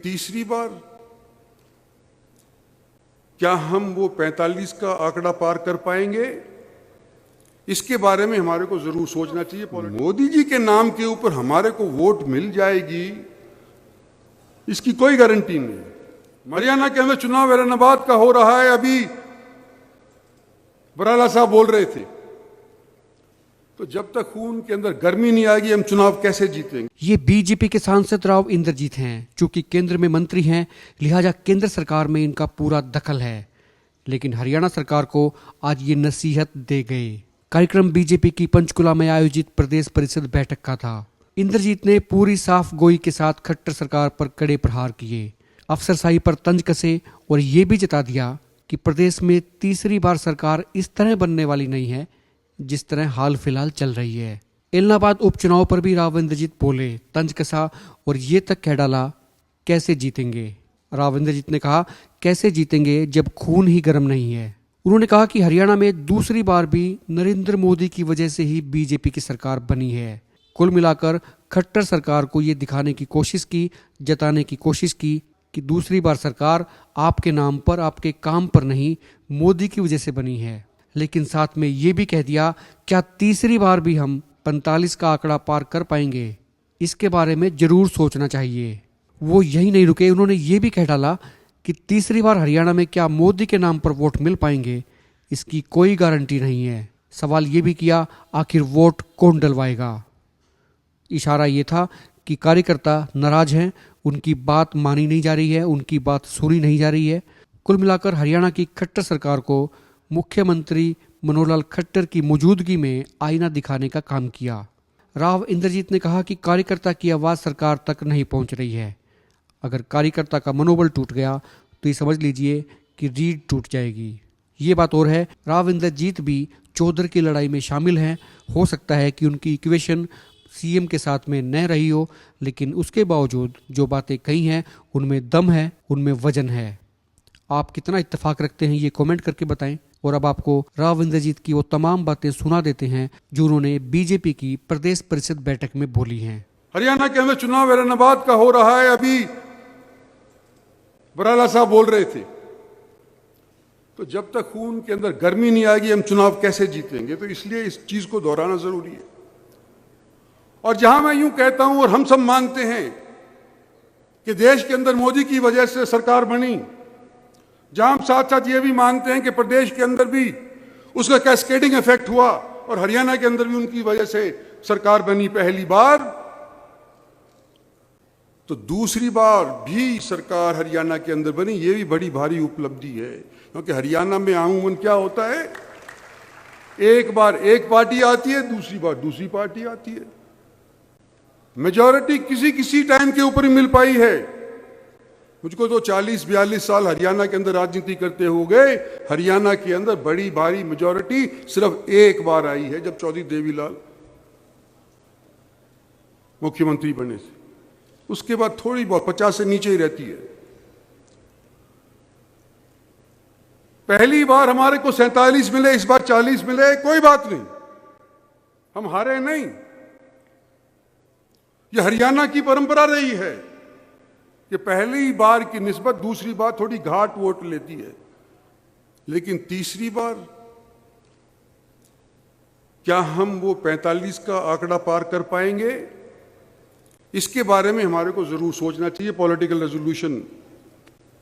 तीसरी बार क्या हम वो 45 का आंकड़ा पार कर पाएंगे, इसके बारे में हमारे को जरूर सोचना चाहिए। मोदी जी के नाम के ऊपर हमारे को वोट मिल जाएगी, इसकी कोई गारंटी नहीं। हरियाणा के अंदर चुनाव ऐलानाबाद का हो रहा है, अभी बराला साहब बोल रहे थे, तो जब तक खून के अंदर गर्मी नहीं आएगी हम चुनाव कैसे जीतेंगे। ये बीजेपी के सांसद राव इंद्रजीत हैं, चूंकि केंद्र में मंत्री हैं, लिहाजा केंद्र सरकार में इनका पूरा दखल है। लेकिन हरियाणा सरकार को आज ये नसीहत दे गए। कार्यक्रम बीजेपी की पंचकुला में आयोजित प्रदेश परिषद बैठक का था। इंद्रजीत ने पूरी साफ गोई के साथ खट्टर सरकार पर कड़े प्रहार किए, अफसरशाही पर तंज कसे और ये भी जता दिया कि प्रदेश में तीसरी बार सरकार इस तरह बनने वाली नहीं है जिस तरह हाल फिलहाल चल रही है। इलाहाबाद उपचुनाव पर भी राव इंद्रजीत बोले, तंज कसा और ये तक कह डाला, कैसे जीतेंगे। राव इंद्रजीत ने कहा, कैसे जीतेंगे जब खून ही गर्म नहीं है। उन्होंने कहा कि हरियाणा में दूसरी बार भी नरेंद्र मोदी की वजह से ही बीजेपी की सरकार बनी है। कुल मिलाकर खट्टर सरकार को ये दिखाने की कोशिश की, जताने की कोशिश की कि दूसरी बार सरकार आपके नाम पर, आपके काम पर नहीं, मोदी की वजह से बनी है। लेकिन साथ में ये भी कह दिया, क्या तीसरी बार भी हम 45 का आंकड़ा पार कर पाएंगे, इसके बारे में जरूर सोचना चाहिए। वो यही नहीं रुके, उन्होंने ये भी कह डाला कि तीसरी बार हरियाणा में क्या मोदी के नाम पर वोट मिल पाएंगे, इसकी कोई गारंटी नहीं है। सवाल ये भी किया, आखिर वोट कौन डलवाएगा। इशारा ये था कि कार्यकर्ता नाराज हैं, उनकी बात मानी नहीं जा रही है, उनकी बात सुनी नहीं जा रही है। कुल मिलाकर हरियाणा की खट्टर सरकार को मुख्यमंत्री मनोहर लाल खट्टर की मौजूदगी में आईना दिखाने का काम किया। राव इंद्रजीत ने कहा कि कार्यकर्ता की आवाज़ सरकार तक नहीं पहुंच रही है। अगर कार्यकर्ता का मनोबल टूट गया तो ये समझ लीजिए कि रीढ़ टूट जाएगी। ये बात और है, राव इंद्रजीत भी चौधर की लड़ाई में शामिल हैं। हो सकता है कि उनकी इक्वेशन सीएम के साथ में न रही हो, लेकिन उसके बावजूद जो बातें कही हैं उनमें दम है, उनमें वजन है। आप कितना इत्तेफाक रखते हैं ये कमेंट करके बताएं। और अब आपको राव इंद्रजीत की वो तमाम बातें सुना देते हैं जो उन्होंने बीजेपी की प्रदेश परिषद बैठक में बोली हैं। हरियाणा के अंदर चुनाव ऐलानाबाद का हो रहा है, अभी बराला साहब बोल रहे थे, तो जब तक खून के अंदर गर्मी नहीं आएगी हम चुनाव कैसे जीतेंगे। तो इसलिए इस चीज को दोहराना जरूरी है। और जहां मैं यूं कहता हूं और हम सब मानते हैं कि देश के अंदर मोदी की वजह से सरकार बनी, जहां हम साथ साथ ये भी मानते हैं कि प्रदेश के अंदर भी उसका कैस्केडिंग इफेक्ट हुआ और हरियाणा के अंदर भी उनकी वजह से सरकार बनी पहली बार, तो दूसरी बार भी सरकार हरियाणा के अंदर बनी, ये भी बड़ी भारी उपलब्धि है। क्योंकि हरियाणा में अमूमन क्या होता है, एक बार एक पार्टी आती है, दूसरी बार दूसरी पार्टी आती है। मेजॉरिटी किसी किसी टाइम के ऊपर ही मिल पाई है। मुझको तो 40-42 साल हरियाणा के अंदर राजनीति करते हो गए, हरियाणा के अंदर बड़ी भारी मेजॉरिटी सिर्फ एक बार आई है, जब चौधरी देवीलाल मुख्यमंत्री बने थे। उसके बाद थोड़ी बहुत 50 से नीचे ही रहती है। पहली बार हमारे को 47 मिले, इस बार 40 मिले, कोई बात नहीं, हम हारे नहीं। यह हरियाणा की परंपरा रही है कि पहली बार की निस्बत दूसरी बार थोड़ी घाट वोट लेती है। लेकिन तीसरी बार क्या हम वो 45 का आंकड़ा पार कर पाएंगे, इसके बारे में हमारे को जरूर सोचना चाहिए। पॉलिटिकल रेजोल्यूशन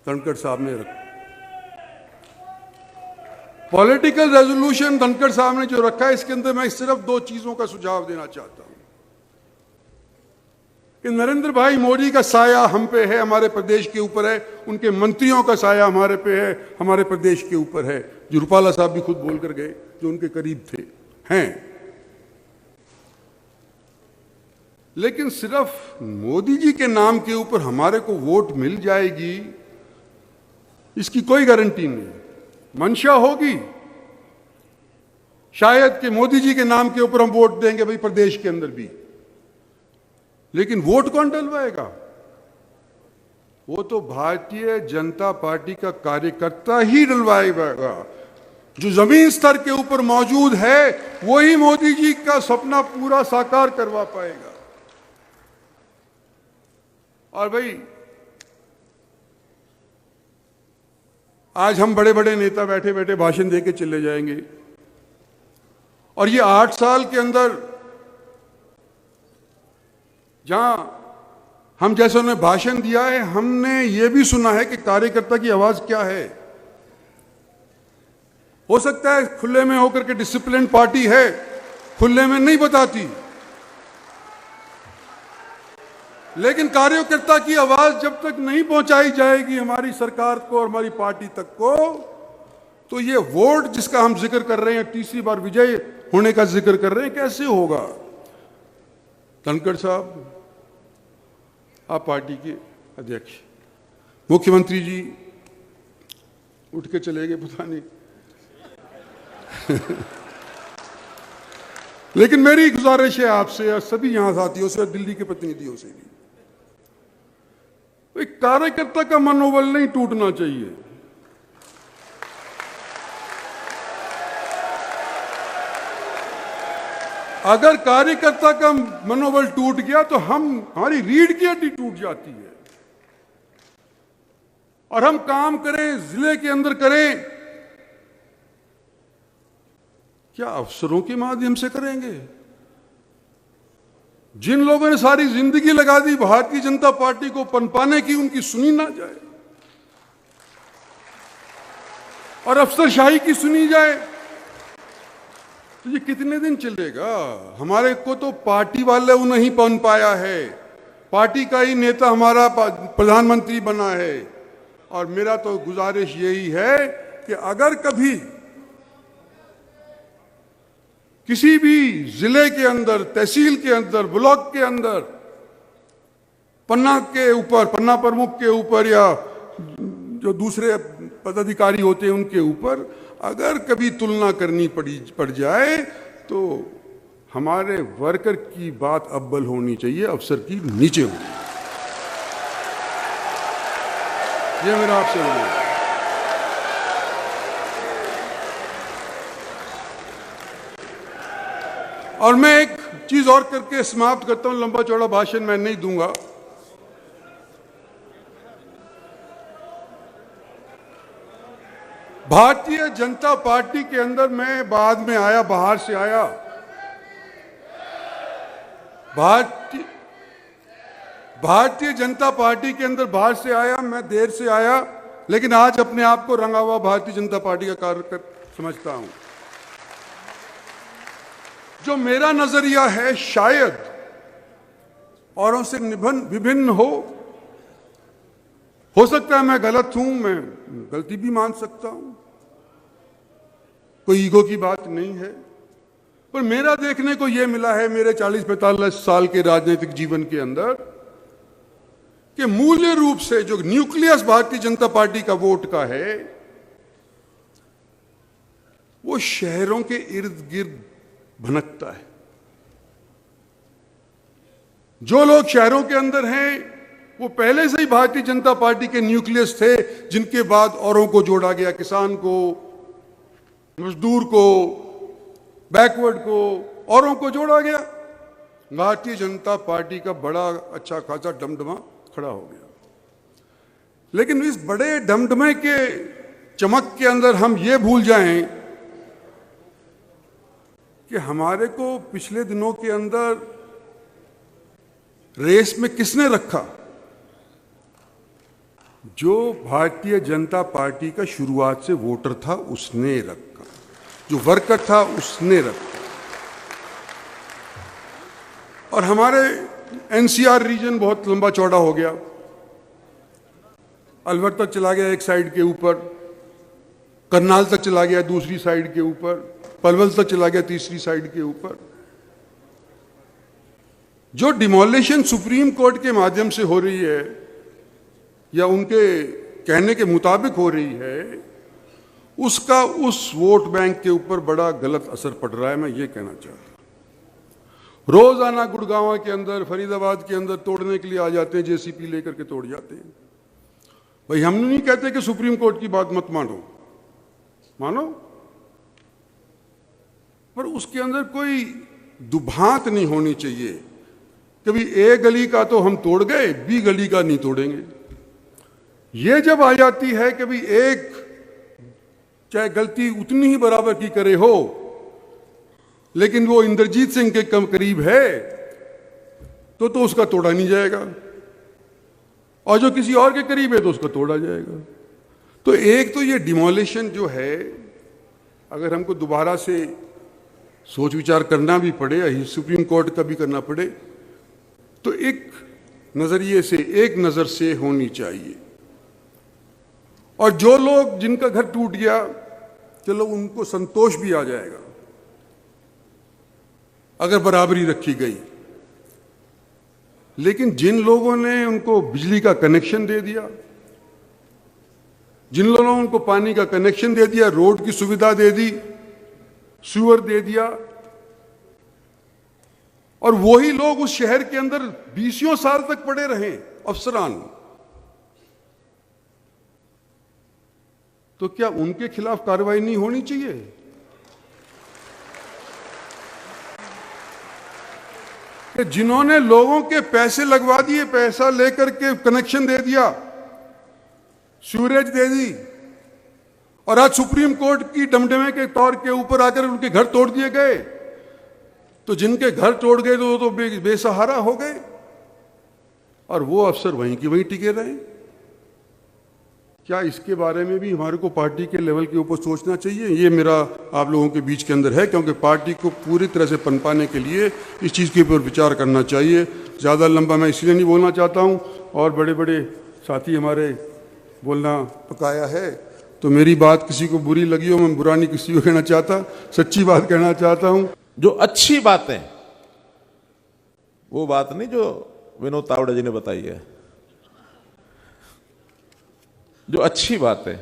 धनखड़ साहब ने रखा, पॉलिटिकल रेजोल्यूशन धनखड़ साहब ने जो रखा है, इसके अंदर मैं सिर्फ दो चीजों का सुझाव देना चाहता हूं कि नरेंद्र भाई मोदी का साया हम पे है, हमारे प्रदेश के ऊपर है, उनके मंत्रियों का साया हमारे पे है, हमारे प्रदेश के ऊपर है, जो रूपाला साहब भी खुद बोल कर गए, जो उनके करीब थे, हैं। लेकिन सिर्फ मोदी जी के नाम के ऊपर हमारे को वोट मिल जाएगी, इसकी कोई गारंटी नहीं। मंशा होगी शायद कि मोदी जी के नाम के ऊपर हम वोट देंगे भाई प्रदेश के अंदर भी, लेकिन वोट कौन डलवाएगा? वो तो भारतीय जनता पार्टी का कार्यकर्ता ही डलवाएगा। जो जमीन स्तर के ऊपर मौजूद है वही मोदी जी का सपना पूरा साकार करवा पाएगा। और भाई आज हम बड़े बड़े नेता बैठे बैठे भाषण दे के चले जाएंगे, और ये 8 साल के अंदर जहां हम जैसे उन्हें भाषण दिया है, हमने ये भी सुना है कि कार्यकर्ता की आवाज क्या है। हो सकता है खुले में होकर के डिसिप्लिन पार्टी है, खुले में नहीं बताती, लेकिन कार्यकर्ता की आवाज जब तक नहीं पहुंचाई जाएगी हमारी सरकार को और हमारी पार्टी तक को, तो ये वोट जिसका हम जिक्र कर रहे हैं, तीसरी बार विजय होने का जिक्र कर रहे हैं, कैसे होगा। धनखड़ साहब, आप पार्टी के अध्यक्ष, मुख्यमंत्री जी उठ के चले गए, पता नहीं लेकिन मेरी गुजारिश है आपसे और सभी यहां साथियों से और दिल्ली के प्रतिनिधियों से भी, एक कार्यकर्ता का मनोबल नहीं टूटना चाहिए। अगर कार्यकर्ता का मनोबल टूट गया तो हमारी रीढ़ की हड्डी टूट जाती है, और हम काम करें जिले के अंदर करें, क्या अफसरों के माध्यम से करेंगे? जिन लोगों ने सारी जिंदगी लगा दी भारतीय जनता पार्टी को पनपाने की, उनकी सुनी ना जाए और अफसरशाही की सुनी जाए, तो ये कितने दिन चलेगा? हमारे को तो पार्टी वाले नहीं पन पाया है, पार्टी का ही नेता हमारा प्रधानमंत्री बना है। और मेरा तो गुजारिश यही है कि अगर कभी किसी भी जिले के अंदर, तहसील के अंदर, ब्लॉक के अंदर, पन्ना के ऊपर, पन्ना प्रमुख के ऊपर या जो दूसरे पदाधिकारी होते हैं उनके ऊपर अगर कभी तुलना करनी पड़ जाए, तो हमारे वर्कर की बात अव्वल होनी चाहिए, अफसर की नीचे होनी। ये मेरा आपसे अनुरोध है। और मैं एक चीज और करके समाप्त करता हूं, लंबा चौड़ा भाषण मैं नहीं दूंगा। भारतीय जनता पार्टी के अंदर मैं बाद में आया, बाहर से आया। भारतीय जनता पार्टी के अंदर बाहर से आया, मैं देर से आया, लेकिन आज अपने आप को रंगा हुआ भारतीय जनता पार्टी का कार्यकर्ता समझता हूं। जो मेरा नजरिया है शायद औरों से विभिन्न हो सकता है मैं गलत हूं, मैं गलती भी मान सकता हूं, कोई ईगो की बात नहीं है, पर मेरा देखने को यह मिला है मेरे 40-45 साल के राजनीतिक जीवन के अंदर कि मूल्य रूप से जो न्यूक्लियस भारतीय जनता पार्टी का वोट का है, वो शहरों के इर्द गिर्द भनकता है। जो लोग शहरों के अंदर हैं वो पहले से ही भारतीय जनता पार्टी के न्यूक्लियस थे, जिनके बाद औरों को जोड़ा गया, किसान को, मजदूर को, बैकवर्ड को, औरों को जोड़ा गया। भारतीय जनता पार्टी का बड़ा अच्छा खासा डमडमा खड़ा हो गया। लेकिन इस बड़े डमडमे के चमक के अंदर हम ये भूल जाएं कि हमारे को पिछले दिनों के अंदर रेस में किसने रखा? जो भारतीय जनता पार्टी का शुरुआत से वोटर था उसने रखा, जो वर्कर था उसने रखा। और हमारे एनसीआर रीजन बहुत लंबा चौड़ा हो गया, अलवर तक चला गया एक साइड के ऊपर, करनाल तक चला गया दूसरी साइड के ऊपर, पलवल तक चला गया तीसरी साइड के ऊपर। जो डिमोलिशन सुप्रीम कोर्ट के माध्यम से हो रही है या उनके कहने के मुताबिक हो रही है, उसका उस वोट बैंक के ऊपर बड़ा गलत असर पड़ रहा है। मैं ये कहना चाहता हूं, रोजाना गुड़गांव के अंदर, फरीदाबाद के अंदर तोड़ने के लिए आ जाते हैं, जेसीपी लेकर के तोड़ जाते हैं। भाई हम नहीं कहते कि सुप्रीम कोर्ट की बात मत मानो, पर उसके अंदर कोई दुभांत नहीं होनी चाहिए। कभी ए गली का तो हम तोड़ गए, बी गली का नहीं तोड़ेंगे। ये जब आ जाती है, कभी एक चाहे गलती उतनी ही बराबर की करे हो, लेकिन वो इंद्रजीत सिंह के कम करीब है तो उसका तोड़ा नहीं जाएगा, और जो किसी और के करीब है तो उसका तोड़ा जाएगा। तो एक तो ये डिमोलिशन जो है, अगर हमको दोबारा से सोच विचार करना भी पड़े, सुप्रीम कोर्ट का भी करना पड़े, तो एक नजरिए से, एक नजर से होनी चाहिए। और जो लोग जिनका घर टूट गया, चलो उनको संतोष भी आ जाएगा अगर बराबरी रखी गई। लेकिन जिन लोगों ने उनको बिजली का कनेक्शन दे दिया, जिन लोगों ने उनको पानी का कनेक्शन दे दिया, रोड की सुविधा दे दी, सीवर दे दिया, और वही लोग उस शहर के अंदर 20 साल तक पड़े रहे अफसरान, तो क्या उनके खिलाफ कार्रवाई नहीं होनी चाहिए? कि जिन्होंने लोगों के पैसे लगवा दिए, पैसा लेकर के कनेक्शन दे दिया, सीवरेज दे दी, और आज सुप्रीम कोर्ट की डमडमे के तौर के ऊपर आकर उनके घर तोड़ दिए गए, तो जिनके घर तोड़ गए तो बेसहारा हो गए, और वो अफसर वहीं की वहीं टिके रहे। क्या इसके बारे में भी हमारे को पार्टी के लेवल के ऊपर सोचना चाहिए? ये मेरा आप लोगों के बीच के अंदर है, क्योंकि पार्टी को पूरी तरह से पनपाने के लिए इस चीज़ के ऊपर विचार करना चाहिए। ज़्यादा लंबा मैं इसलिए नहीं बोलना चाहता हूँ, और बड़े बड़े साथी हमारे बोलना पकाया है, तो मेरी बात किसी को बुरी लगी हो, मैं बुरा नहीं किसी को कहना चाहता, सच्ची बात कहना चाहता हूँ। जो अच्छी बातें, वो बात नहीं जो विनोद तावड़े जी ने बताई है, जो अच्छी बात है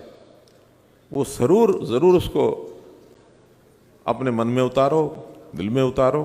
वो जरूर उसको अपने मन में उतारो, दिल में उतारो,